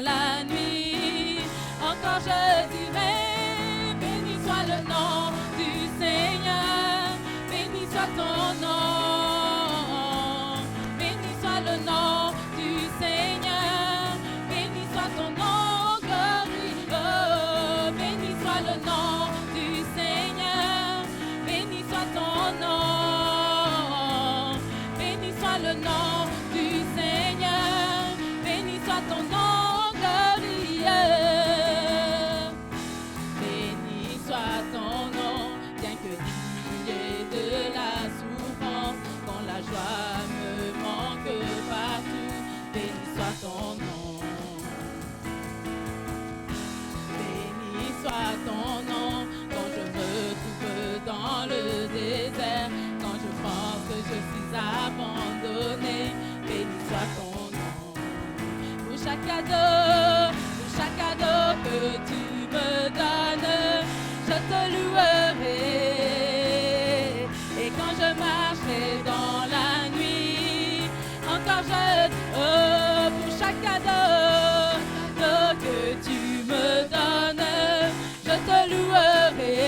dans la nuit. Encore je dirai, béni soit le nom du Seigneur, béni soit ton nom, béni soit le nom du Seigneur, béni soit ton nom glorieux, béni soit le nom du Seigneur, béni soit ton nom, béni soit le nom du Seigneur, béni soit ton nom glorieux. Béni soit ton nom, bien que lié de la souffrance, quand la joie me manque partout, béni soit ton nom. Béni soit ton nom, quand je me trouve dans le désert, quand je pense que je suis abandonné, béni soit ton nom. Pour chaque cadeau que tu me donnes, je te louerai. Et quand je marcherai dans la nuit, encore pour chaque cadeau que tu me donnes, je te louerai.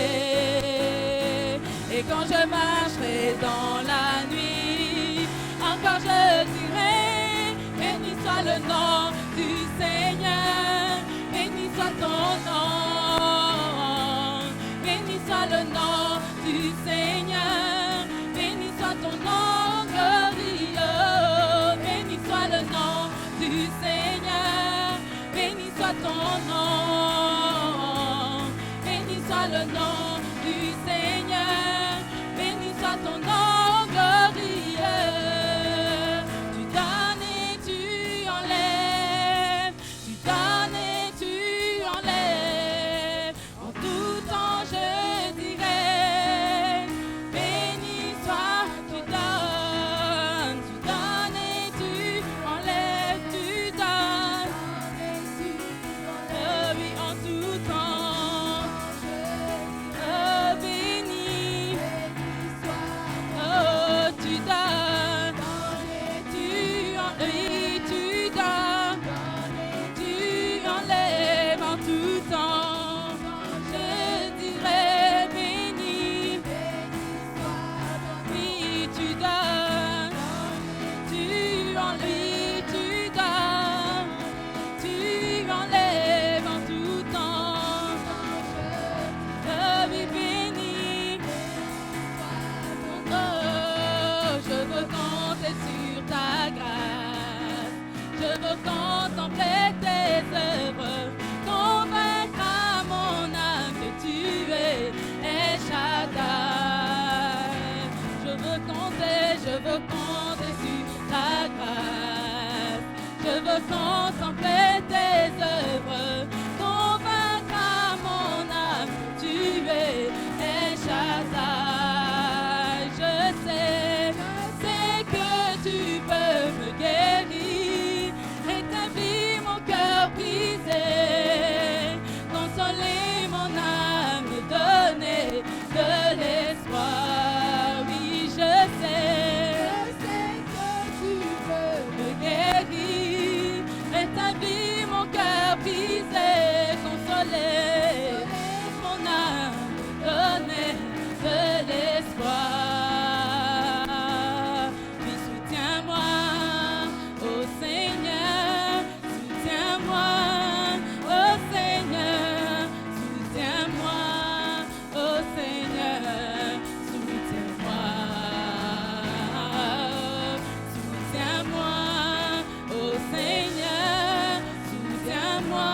Et quand je marcherai dans la nuit, encore je dirai, béni soit le nom du Seigneur, béni soit ton nom, béni soit le nom du Seigneur, béni soit ton nom glorieux, béni soit le nom du Seigneur, béni soit ton nom, béni soit le nom du Seigneur, béni soit ton nom glorieux. Tu donnes et tu enlèves, tu donnes et tu enlèves, en tout temps je dirai, béni soit, tu donnes et tu enlèves, tu donnes, oui, en tout temps, béni, oh, tu donnes, tu enlèves en tout temps, je dirais béni, oui, tu donnes, tu enlèves, tu enlèves en tout temps, oui, béni, oh, je veux compter sur ta grâce, je veux contempler tes œuvres, convaincre à mon âme que tu es El Shaddai. Je veux compter sur ta grâce, je veux contempler tes œuvres, convaincre à mon âme que tu es El Shaddai. Je sais que tu peux me guérir, rétablir mon cœur brisé, consoler mon âme, donner de l'espoir. Oui, je sais que tu peux me guérir, rétablir mon cœur brisé, consoler mon âme, donner de l'espoir. Puis soutiens-moi, ô Seigneur, soutiens-moi, ô Seigneur, soutiens-moi, ô Seigneur, soutiens-moi, soutiens-moi, ô Seigneur, soutiens-moi,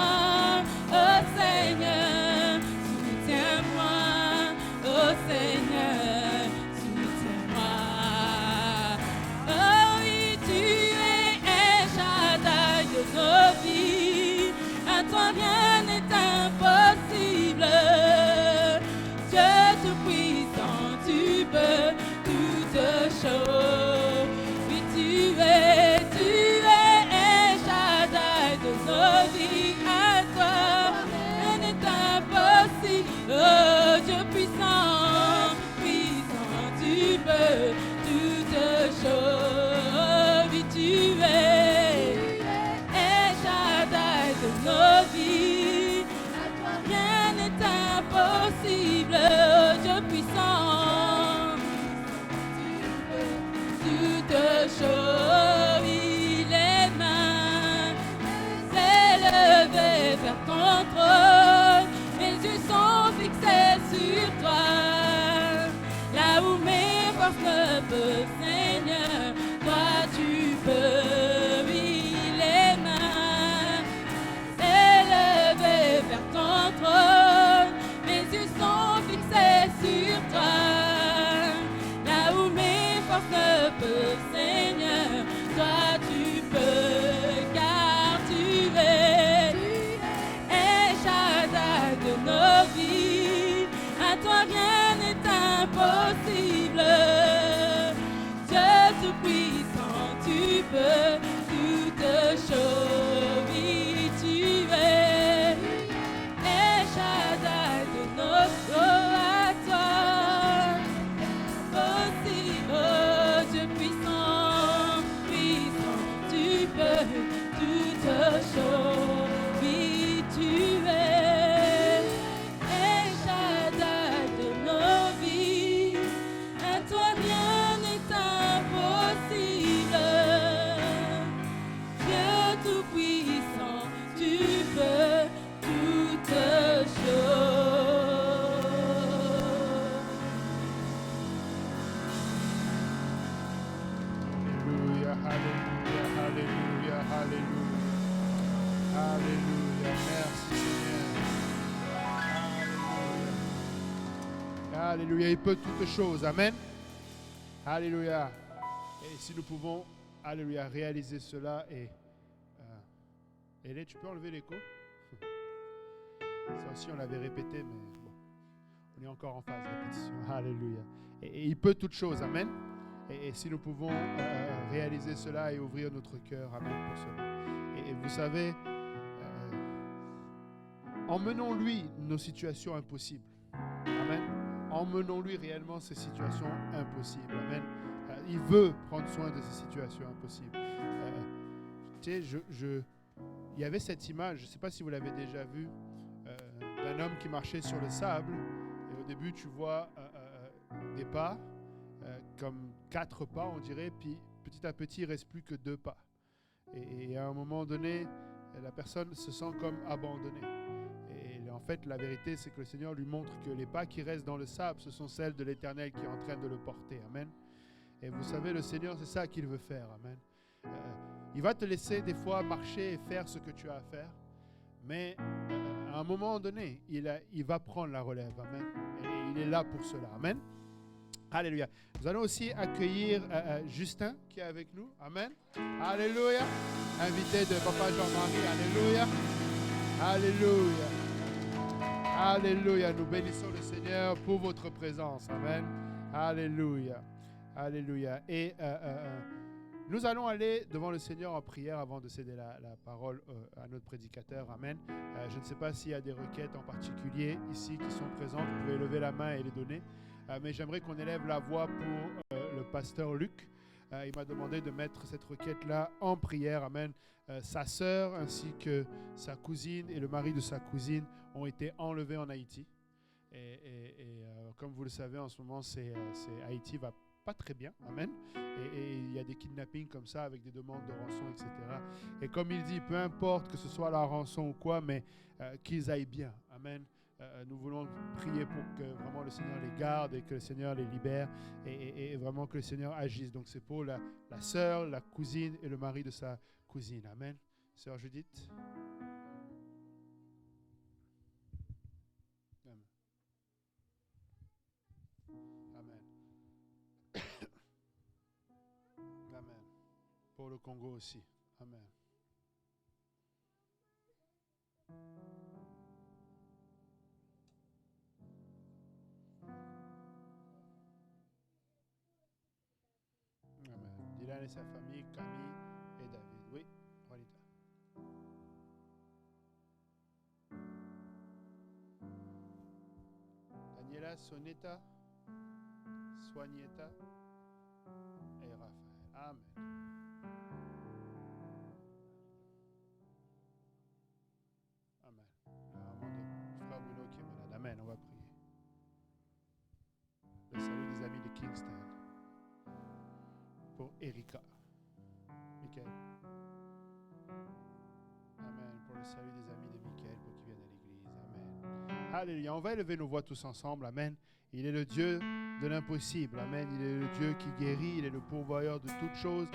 force ne peut, Seigneur, toi tu peux. Oui, les mains élevées vers ton trône, mes yeux sont fixés sur toi. Là où mes forces ne peuvent, Seigneur, toi tu peux, car tu es Shaddai de nos vies. À toi rien n'est impossible. Dieu tout-puissant, tu peux toutes choses. Oui, tu es Shaddai de nos vies. À toi possible, oh Dieu puissant, puissant, tu peux toutes choses. Oui, tu es Shaddai de nos vies. À toi rien n'est impossible. Dieu tout-puissant, tu peux toutes choses. Alléluia, alléluia, alléluia, alléluia. Alléluia, merci Seigneur. Alléluia. Alléluia, il peut toutes choses, amen. Alléluia. Et si nous pouvons, alléluia, réaliser cela et... Hélène, tu peux enlever l'écho? Ça aussi on l'avait répété, mais bon, on est encore en phase de répétition. Alléluia. Et il peut toutes choses, amen. Et si nous pouvons réaliser cela et ouvrir notre cœur, amen, pour cela. Et vous savez, emmenons-lui nos situations impossibles. Amen. Emmenons-lui réellement ces situations impossibles. Amen. Il veut prendre soin de ces situations impossibles. Tu sais, il y avait cette image, je ne sais pas si vous l'avez déjà vue, d'un homme qui marchait sur le sable. Et au début, tu vois des pas, comme 4 pas, on dirait, puis petit à petit, il ne reste plus que 2 pas. Et à un moment donné, la personne se sent comme abandonnée. Et en fait, la vérité, c'est que le Seigneur lui montre que les pas qui restent dans le sable, ce sont celles de l'Éternel qui est en train de le porter. Amen. Et vous savez, le Seigneur, c'est ça qu'il veut faire. Amen. Il va te laisser des fois marcher et faire ce que tu as à faire. Mais à un moment donné, il va prendre la relève. Amen. Et il est là pour cela. Amen. Alléluia. Nous allons aussi accueillir Justin qui est avec nous. Amen. Alléluia. Invité de Papa Jean-Marie. Alléluia. Alléluia. Alléluia. Nous bénissons le Seigneur pour votre présence. Amen. Alléluia. Alléluia. Et nous allons aller devant le Seigneur en prière avant de céder la parole à notre prédicateur. Amen. Je ne sais pas s'il y a des requêtes en particulier ici qui sont présentes. Vous pouvez lever la main et les donner. Mais j'aimerais qu'on élève la voix pour le pasteur Luc. Il m'a demandé de mettre cette requête-là en prière. Amen. Sa sœur ainsi que sa cousine et le mari de sa cousine ont été enlevés en Haïti. Et comme vous le savez, en ce moment, Haïti va pas très bien. Amen. Et il y a des kidnappings comme ça avec des demandes de rançon, etc. Et comme il dit, peu importe que ce soit la rançon ou quoi, mais qu'ils aillent bien. Amen. Nous voulons prier pour que vraiment le Seigneur les garde et que le Seigneur les libère et vraiment que le Seigneur agisse. Donc c'est pour la sœur, la cousine et le mari de sa cousine. Amen. Sœur Judith. Amen. Amen. Amen. Pour le Congo aussi. Amen. Amen. Dylan et sa famille, Camille et David. Oui, Juanita. Daniela, Soneta, Soigneta et Raphaël. Amen. Amen. La maman de frère Bruno qui est malade. Amen. On va prier. Le salut des amis de Kingston. Pour Erika. Michael. Amen. Pour le salut des amis de Michael pour qu'ils viennent à l'église. Amen. Alléluia. On va élever nos voix tous ensemble. Amen. Il est le Dieu de l'impossible. Amen. Il est le Dieu qui guérit, il est le pourvoyeur de toutes choses.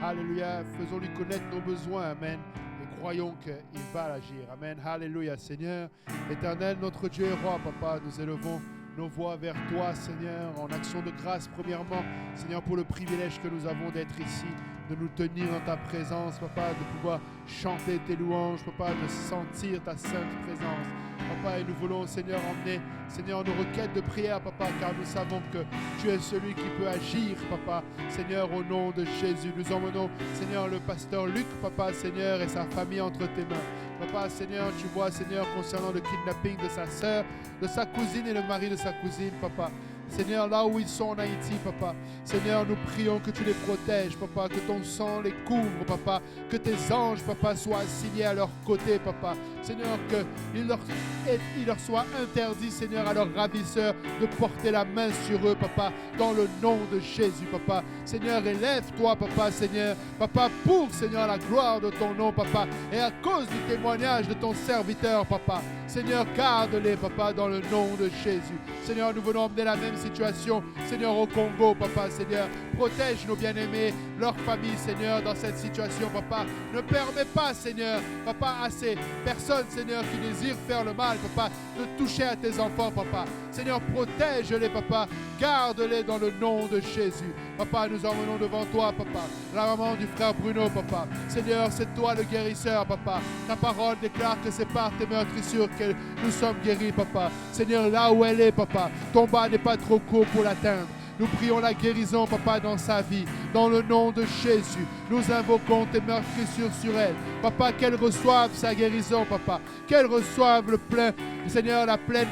Alléluia. Faisons-lui connaître nos besoins. Amen. Et croyons qu'il va agir. Amen. Alléluia. Seigneur, Éternel, notre Dieu et roi, Papa, nous élevons nos voix vers toi, Seigneur, en action de grâce, premièrement, Seigneur, pour le privilège que nous avons d'être ici, de nous tenir dans ta présence, Papa, de pouvoir chanter tes louanges, Papa, de sentir ta sainte présence. Papa, et nous voulons, Seigneur, emmener, Seigneur, nos requêtes de prière, Papa, car nous savons que tu es celui qui peut agir, Papa, Seigneur, au nom de Jésus. Nous emmenons, Seigneur, le pasteur Luc, Papa, Seigneur, et sa famille entre tes mains. Papa, Seigneur, tu vois, Seigneur, concernant le kidnapping de sa sœur, de sa cousine et le mari de sa cousine, Papa. Seigneur, là où ils sont en Haïti, Papa. Seigneur, nous prions que tu les protèges, Papa, que ton sang les couvre, Papa, que tes anges, Papa, soient assignés à leur côté, Papa. Seigneur, qu'il leur soit interdit, Seigneur, à leurs ravisseurs de porter la main sur eux, Papa, dans le nom de Jésus, Papa. Seigneur, élève-toi, Papa, Seigneur, Papa, pour, Seigneur, la gloire de ton nom, Papa, et à cause du témoignage de ton serviteur, Papa. Seigneur, garde-les, Papa, dans le nom de Jésus. Seigneur, nous venons emmener la même situation, Seigneur, au Congo, Papa, Seigneur. Protège nos bien-aimés, leur famille, Seigneur, dans cette situation, Papa. Ne permets pas, Seigneur, Papa, à ces personnes, Seigneur, qui désirent faire le mal, Papa, de toucher à tes enfants, Papa. Seigneur, protège-les, Papa. Garde-les dans le nom de Jésus. Papa, nous emmenons devant toi, Papa, la maman du frère Bruno, Papa. Seigneur, c'est toi le guérisseur, Papa. Ta parole déclare que c'est par tes meurtrissures que nous sommes guéris, Papa. Seigneur, là où elle est, Papa, ton bas n'est pas trop court pour l'atteindre. Nous prions la guérison, Papa, dans sa vie. Dans le nom de Jésus, nous invoquons tes meurtrissures sur elle. Papa, qu'elle reçoive sa guérison, Papa. Qu'elle reçoive le plein, Seigneur, la pleine,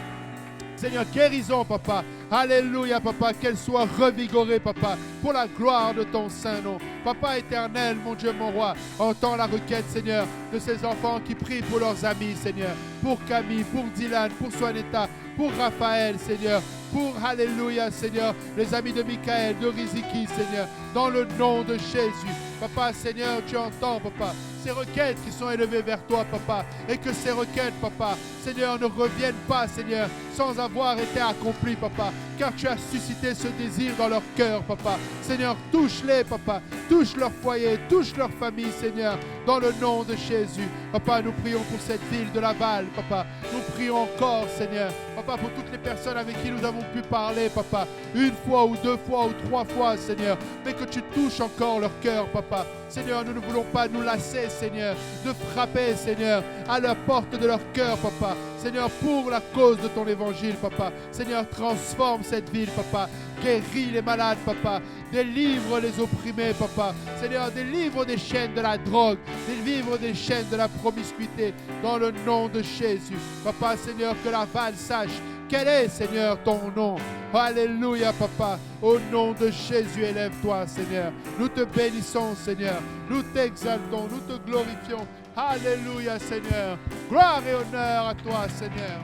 Seigneur, guérison, Papa. Alléluia, Papa, qu'elle soit revigorée, Papa, pour la gloire de ton saint nom. Papa éternel, mon Dieu, mon roi, entends la requête, Seigneur, de ces enfants qui prient pour leurs amis, Seigneur. Pour Camille, pour Dylan, pour Swanetta, pour Raphaël, Seigneur. Pour, alléluia, Seigneur, les amis de Michael, de Riziki, Seigneur, dans le nom de Jésus. Papa, Seigneur, tu entends, Papa, ces requêtes qui sont élevées vers toi, Papa, et que ces requêtes, Papa, Seigneur, ne reviennent pas, Seigneur, sans avoir été accomplies, Papa, car tu as suscité ce désir dans leur cœur, Papa. Seigneur, touche-les, Papa, touche leur foyer, touche leur famille, Seigneur, dans le nom de Jésus. Papa, nous prions pour cette ville de Laval, Papa. Nous prions encore, Seigneur, Papa, pour toutes les personnes avec qui nous avons pu parler, Papa, une fois ou deux fois ou trois fois, Seigneur, mais que tu touches encore leur cœur, Papa. Seigneur, nous ne voulons pas nous lasser, Seigneur, de frapper, Seigneur, à la porte de leur cœur, Papa. Seigneur, pour la cause de ton évangile, Papa. Seigneur, transforme cette ville, Papa. Guéris les malades, Papa. Délivre les opprimés, Papa. Seigneur, délivre des chaînes de la drogue. Délivre des chaînes de la promiscuité. Dans le nom de Jésus. Papa, Seigneur, que la Laval sache quel est, Seigneur, ton nom. Alléluia, Papa. Au nom de Jésus, élève-toi, Seigneur. Nous te bénissons, Seigneur. Nous t'exaltons, nous te glorifions. Alléluia, Seigneur. Gloire et honneur à toi, Seigneur.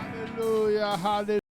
Alléluia. Alléluia. Alléluia.